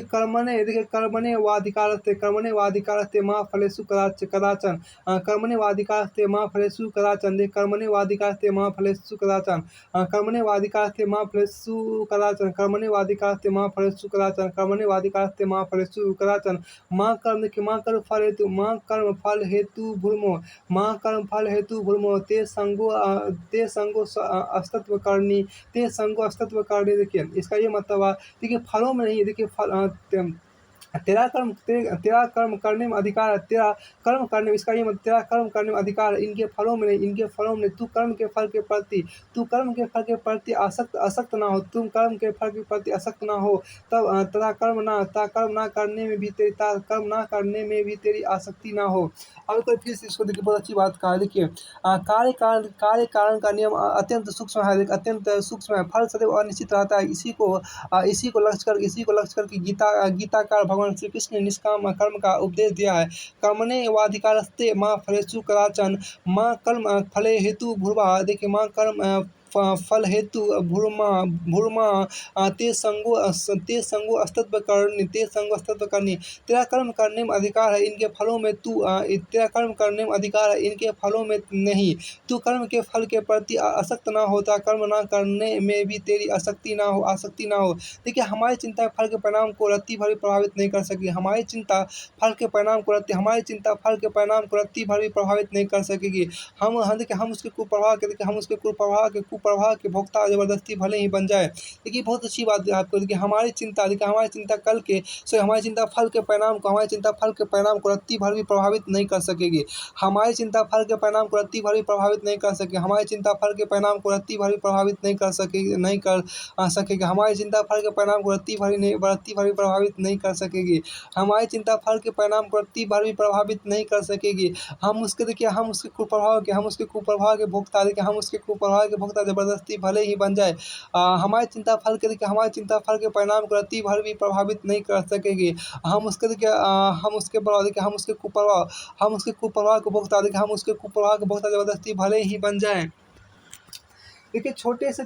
A: कर्मणे वाधिकारस्ते माँ फलेषु कदाचन, कर्मणे वाधिकारस्ते माँ फलेषु कदाचन, कर्मणे वाधिकारस्ते माँ फलेषु कदाचन, कर्मणे वाधिकारस्ते माँ फलेषु कदाचन, कर्मणे वाधिकारस्ते माँ फलेषु कदाचन, कर्मणे वाधिकारस्ते माँ फलेषु कदाचन। माँ कर्म फल हेतु भूर्मोह, माँ कर्म फल हेतु भूर्मोह ते संगो अस्तित्व करनी, देखिए इसका ये मतलब है। देखिए फलों में नहीं है, देखिए तेरा कर्म करने में अधिकार है, तेरा कर्म करने में, इसका ये मतलब तेरा कर्म करने में अधिकार है, इनके फलों में नहीं। तू कर्म के फल के प्रति आसक्त ना हो, तुम कर्म के फल के प्रति आसक्त ना हो, तब तथा कर्म ना करने में भी तेरी आसक्ति ना हो। अब कोई फिर से इसको देखिए बहुत अच्छी बात कहा, देखिए कार्य कारण का नियम अत्यंत सूक्ष्म है, अत्यंत सूक्ष्म है, फल सदैव अनिश्चित रहता है। इसी को लक्ष्य करके गीताकार भगवान श्री कृष्ण ने निष्काम कर्म का उपदेश दिया है। कर्मणे वाधिकारस्ते माँ फलेषु कदाचन, माँ कर्म फले हेतु भूर्मा, देखिए माँ कर्म फल हेतु भूर्मा ते संगो अस्तित्व करनी। तेरा कर्म करने में अधिकार है, इनके फलों में तेरा कर्म करने में अधिकार है, इनके फलों में नहीं। तू कर्म के फल के प्रति आसक्त ना होता, कर्म ना करने में भी तेरी आसक्ति ना हो। देखिए हमारी चिंता फल के परिणाम को रत्ती भर भी प्रभावित नहीं कर सकेगी। हमारी चिंता फल के परिणाम को रत्ती भर भी प्रभावित नहीं कर सकेगी। देखिए हम उसके कुप्रभाव के भोक्ता जबरदस्ती भले ही बन जाए। देखिए बहुत अच्छी बात है आपको, देखिए हमारी चिंता कल के हमारी चिंता फल के परिणाम को रत्ती भर भी प्रभावित नहीं कर सकेगी। हमारी चिंता फल के परिणाम को रत्ती भर भी प्रभावित नहीं कर सकेगी। हमारी चिंता फल के परिणाम को रत्ती भर भी प्रभावित नहीं कर सकेगी। हमारी चिंता फल के परिणाम को रत्ती भर भी प्रभावित नहीं कर सकेगी। हमारी चिंता फल के परिणाम को रत्ती भर भी प्रभावित नहीं कर सकेगी। हम उसके कुप्रभाव के भोक्ता, देखिए हम उसके कुप्रभाव के भोक्ता जबरदस्ती भले ही बन जाए। हमारी चिंता फल के परिणाम को रत्ती भर भी प्रभावित नहीं कर सकेगी। हम उसके कुप्रभाव के भोक्ता, देखिए हम उसके कुप्रभाव के भोक्ता जबरदस्ती भले ही बन जाए। देखिए छोटे से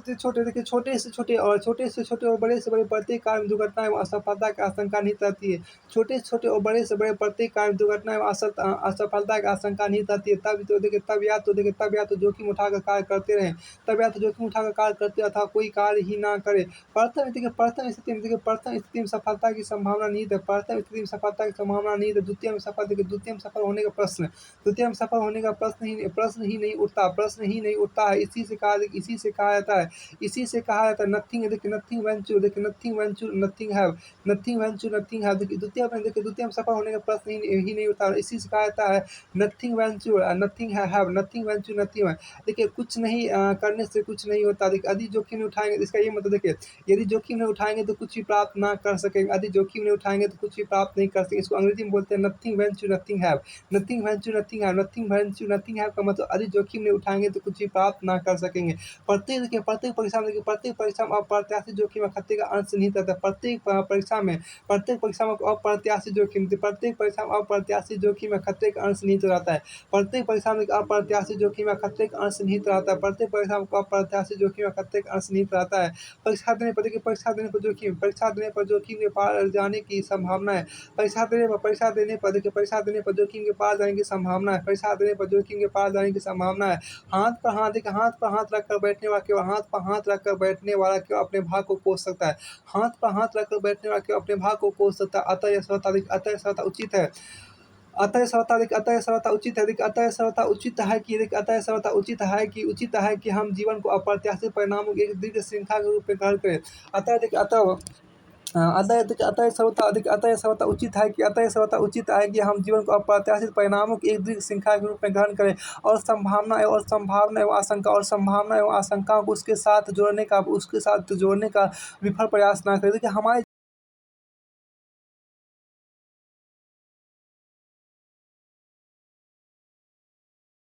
A: छोटे और बड़े से बड़े प्रत्येक कार्य में दुर्घटना एवं असफलता की आशंका निहित रहती है। छोटे से छोटे और बड़े से बड़े प्रत्येक कार्य में दुर्घटना एवं असफलता की आशंका निहित रहती है। तब या तो जोखिम उठाकर कार्य करते रहें, अथवा कोई कार्य ही ना करे। प्रथम स्थिति में सफलता की संभावना निहित है। द्वितीय में सफल होने का प्रश्न ही नहीं उठता है। इसी से कहा जाता है नथिंग, देखिए नथिंग वेंचर, देखिए नथिंग वेंचर नथिंग हैव, द्वितीय में सफल होने का प्रश्न ही नहीं उठता। इसी से कहा जाता है nothing venture nothing have, nothing venture nothing है। देखिए कुछ नहीं करने से कुछ नहीं होता। देखिए यदि जोखिम नहीं उठाएंगे, इसका ये मतलब देखिए यदि जोखिम नहीं उठाएंगे तो कुछ भी प्राप्त ना कर सकेंगे। यदि जोखिम नहीं उठाएंगे तो कुछ भी प्राप्त नहीं कर सकेंगे। इसको अंग्रेजी में बोलते हैं nothing venture nothing have, nothing venture nothing have का मतलब यदि जोखिम नहीं उठाएंगे तो कुछ भी प्राप्त ना कर सकेंगे। प्रत्येक परीक्षा में देखिए प्रत्येक परीक्षा में अप्रत्याशित जोखिम और खतरे का अंश निहित रहता है। प्रत्येक परीक्षा में अप्रत्याशित जोखिम, प्रत्येक परीक्षा में अप्रत्याशित जोखिम या खतरे का अंश निहित रहता है। प्रत्येक परीक्षा में अप्रत्याशित जोखिम या खतरे का अंश निहित रहता है। प्रत्येक परीक्षा में अप्रत्याशित जोखिम या खतरे का अंश निहित रहता है। परीक्षा देने पर जोखिम के पार जाने की संभावना है। परीक्षा देने पर जोखिम के पार जाने की संभावना है। परीक्षा देने पर जोखिम के पार जाने की संभावना है। हाथ पर हाथ रखकर बैठने वाला केवल अपने भाग को कोस सकता है। हाथ पर हाथ रखकर बैठने वाला केवल अपने भाग को कोस सकता है। अतः यह सर्वथा उचित है। उचित है कि हम जीवन को अप्रत्याशित परिणामों की एक दीर्घ श्रृंखला के रूप में ग्रहण करें। अतः सर्वथा उचित है कि हम जीवन को अप्रत्याशित परिणामों की एक दीर्घ श्रृंखला के रूप में ग्रहण करें और संभावना एवं आशंकाओं को उसके साथ जोड़ने का विफल प्रयास न करें। देखिए हमारे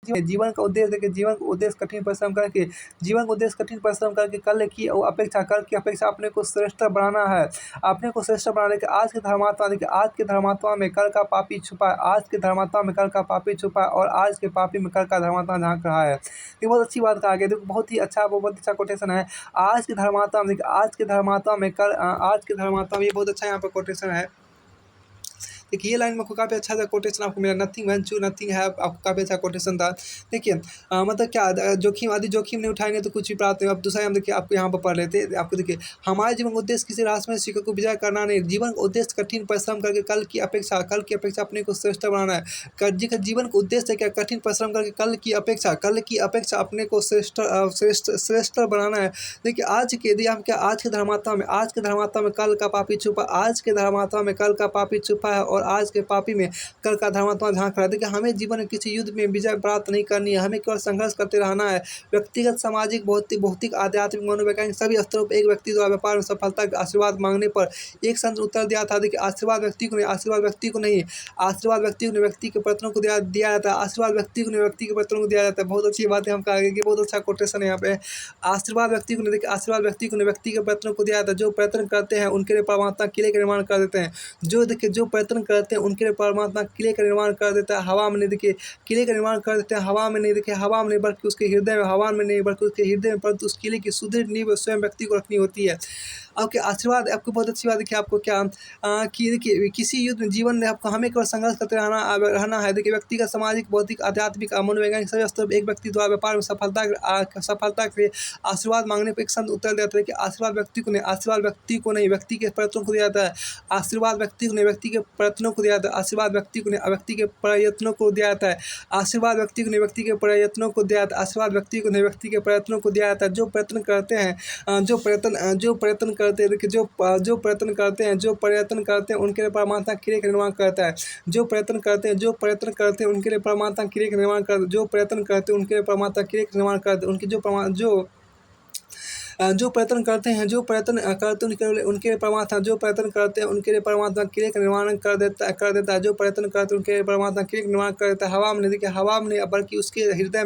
A: जीवन का उद्देश्य कठिन परिश्रम करके कल की अपेक्षा अपने को श्रेष्ठ बनाना है। आज के धर्मात्मा में कल का पापी छुपा है और आज के पापी में कल का धर्मात्मा झांक रहा है। ये बहुत अच्छी बात कहा गया। देखो बहुत ही अच्छा कोटेशन है। आज के धर्मात्मा में ये बहुत अच्छा यहाँ पर कोटेशन है। देखिए ये लाइन में आपको काफ़ी अच्छा सा कोटेशन आपको मिला। नथिंग व्हेन ट्रू नथिंग है, आपको काफ़ी अच्छा कोटेशन था। देखिए मतलब क्या जोखिम नहीं उठाएंगे तो कुछ भी प्राप्त नहीं। अब दूसरा हम देखिए आपको यहाँ पर पढ़ लेते हैं। आपको देखिए हमारे जीवन का उद्देश्य किसी रहस्यमय शिखर को विजय करना नहीं। जीवन का उद्देश्य कठिन परिश्रम करके कल की अपेक्षा अपने को श्रेष्ठ बनाना है। जीवन का उद्देश्य क्या? कठिन परिश्रम करके कल की अपेक्षा अपने को श्रेष्ठ बनाना है। देखिए आज के धर्मात्मा में कल का पापी छुपा है और आज के पापी में कल का धर्मात्मा झांक रहा है। देखिए हमें जीवन में किसी युद्ध में विजय प्राप्त नहीं करनी है। हमें केवल संघर्ष करते रहना है। व्यक्तिगत, सामाजिक, भौतिक, आध्यात्मिक, मनोवैज्ञानिक सभी स्तरों पर एक व्यक्ति द्वारा व्यापार में सफलता का आशीर्वाद मांगने पर एक संत ने उत्तर दिया था। देखिए आशीर्वाद व्यक्ति को नहीं व्यक्ति के प्रयत्नों को दिया जाता है। आशीर्वाद व्यक्ति को नहीं व्यक्ति के प्रयत्नों को दिया जाता है। बहुत अच्छी बात है। हम कहा कि बहुत अच्छा कोटेशन है यहाँ पे। आशीर्वाद व्यक्ति को नहीं व्यक्ति के प्रयत्नों को दिया जाता है। जो प्रयत्न करते हैं उनके लिए परमात्मा किले का निर्माण कर देते हैं। जो प्रयत्न करते हैं उनके लिए परमात्मा किले का निर्माण कर देता है। हवा में नहीं, देखिए किले का निर्माण कर देते हैं। हवा में नहीं बल्कि उसके हृदय में, परंतु उस किले की सुदृढ़ नींव स्वयं व्यक्ति को रखनी होती है। आपके आशीर्वाद, आपको बहुत अच्छी बात देखिए आपको क्या कि देखिए किसी युद्ध में जीवन में आपको हमें केवल संघर्ष करते रहना है। देखिए व्यक्तिगत, सामाजिक, भौतिक, आध्यात्मिक, मनोवैज्ञानिक सभी स्तर पर एक व्यक्ति द्वारा व्यापार में सफलता के लिए आशीर्वाद मांगने पर एक संत उत्तर देता है कि आशीर्वाद व्यक्ति को नहीं व्यक्ति के प्रयत्नों को दिया जाता है। आशीर्वाद व्यक्ति को नहीं व्यक्ति के प्रयत्नों को दिया जाता है। आशीर्वाद व्यक्ति को नहीं व्यक्ति के प्रयत्नों को दिया जाता है। आशीर्वाद व्यक्ति को नहीं व्यक्ति के प्रयत्नों को दिया जाता है। आशीर्वाद व्यक्ति को नहीं व्यक्ति के प्रयत्नों को दिया जाता है। जो प्रयत्न करते हैं उनके लिए परमात्मा किले का निर्माण करता है। जो प्रयत्न करते हैं उनके लिए परमात्मा किले का निर्माण करता है। जो प्रयत्न करते हैं उनके लिए परमात्मा किले का निर्माण करता है। उनके जो प्रयत्न करते हैं उनके लिए परमात्मा किले का निर्माण कर देता है। जो प्रयत्न करते हैं उनके लिए परमात्मा किले का निर्माण कर देता है। हवा में नहीं बल्कि उसके हृदय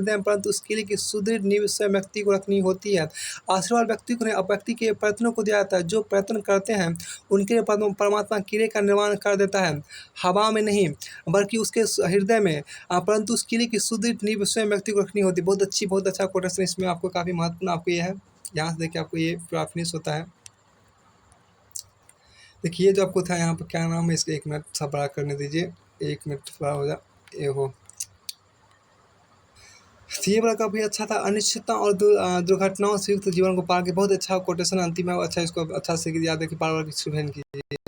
A: में, परंतु उस किले की सुदृढ़ नींव स्वयं व्यक्ति को रखनी होती है। आशीर्वाद व्यक्ति को नहीं व्यक्ति के प्रयत्नों को दिया जाता है। जो प्रयत्न करते हैं उनके लिए परमात्मा किले का निर्माण कर देता है। हवा में नहीं बल्कि उसके हृदय में, परंतु उस किले की सुदृढ़ नींव स्वयं व्यक्ति को रखनी होती है। बहुत अच्छा कोटेशन इसमें आपको काफ़ी महत्वपूर्ण आपको ये है। यहाँ से देखिए आपको ये पूरा फिनिश होता है। देखिए जो आपको था यहाँ पर क्या नाम है इसका, 1 मिनट सब बड़ा करने दीजिए। 1 मिनट बड़ा हो जाए ये हो। तो ये बड़ा काफ़ी अच्छा था। अनिश्चितता और दुर्घटनाओं से युक्त जीवन को पार के बहुत अच्छा कोटेशन अंतिम है। अच्छा इसको अच्छा से याद है कि पार की